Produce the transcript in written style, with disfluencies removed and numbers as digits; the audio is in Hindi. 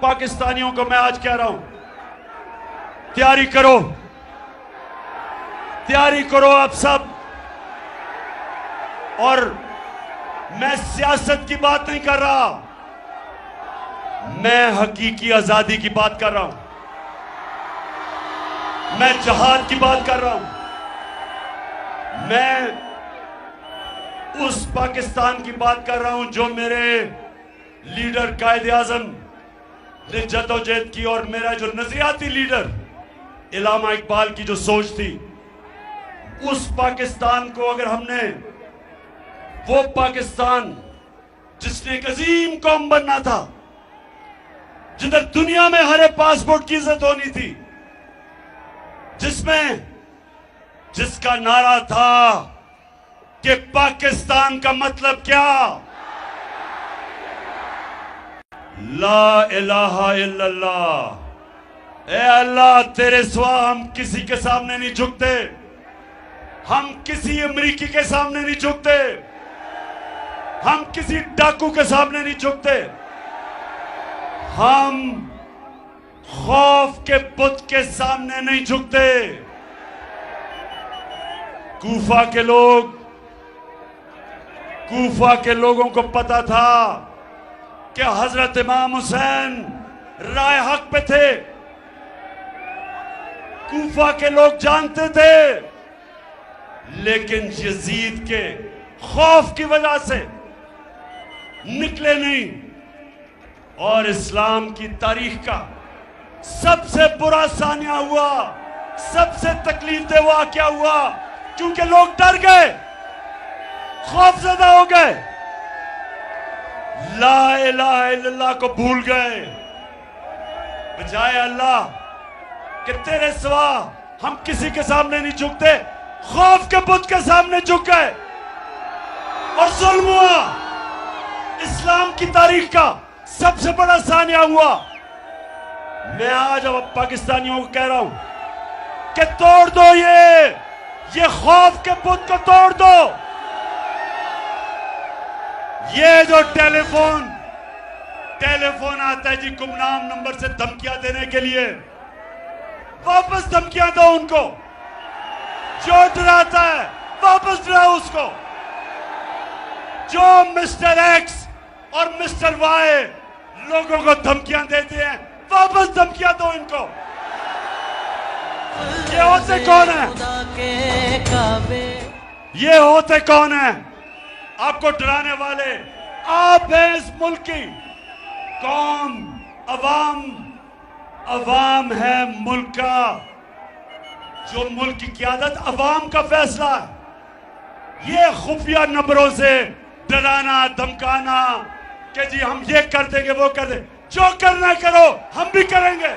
पाकिस्तानियों को मैं आज कह रहा हूं, तैयारी करो, तैयारी करो आप सब। और मैं सियासत की बात नहीं कर रहा, मैं हकीकी आजादी की बात कर रहा हूं, मैं जहाद की बात कर रहा हूं, मैं उस पाकिस्तान की बात कर रहा हूं जो मेरे लीडर कायदे आजम ने जद्दोजहद की, और मेरा जो नजरियाती लीडर इल्लामा इकबाल की जो सोच थी, उस पाकिस्तान को अगर हमने, वो पाकिस्तान जिसने एक अजीम कौम बनना था, जिधर दुनिया में हर पासपोर्ट की इज्जत होनी थी, जिसका नारा था कि पाकिस्तान का मतलब क्या, ला इलाहा इल्लल्लाह, ए अल्लाह तेरे सिवा हम किसी के सामने नहीं झुकते, हम किसी अमरीकी के सामने नहीं झुकते, हम किसी डाकू के सामने नहीं झुकते, हम खौफ के बुत के सामने नहीं झुकते। कूफा के लोगों को पता था कि हजरत इमाम हुसैन राय हक पे थे, कूफा के लोग जानते थे, लेकिन यजीद के खौफ की वजह से निकले नहीं। और इस्लाम की तारीख का सबसे बुरा सानिया हुआ, सबसे तकलीफ दे वाक़या हुआ, क्योंकि लोग डर गए, खौफजदा हो गए, ला इलाहा इल्लल्लाह को भूल गए। बजाय अल्लाह कि तेरे सिवा हम किसी के सामने नहीं झुकते, खौफ के बुत के सामने झुक गए और जुल्म हुआ। इस्लाम की तारीख का सबसे बड़ा सानिया हुआ। मैं आज अब पाकिस्तानियों को कह रहा हूं कि तोड़ दो ये खौफ के बुत को तोड़ दो। ये जो टेलीफोन आता है जी गुमनाम नंबर से धमकियां देने के लिए, वापस धमकियां दो उनको। जो डराता है वापस डराओ उसको। जो मिस्टर एक्स और मिस्टर वाई लोगों को धमकियां देते हैं, वापस धमकियां दो इनको। ये होते कौन है? ये होते कौन है आपको डराने वाले? आप हैं इस मुल्क की कौम, अवाम है मुल्क का। जो मुल्क की क़यादत अवाम का फैसला है। ये खुफिया नंबरों से डराना धमकाना कि जी हम ये कर देंगे वो कर देंगे, जो करना करो हम भी करेंगे।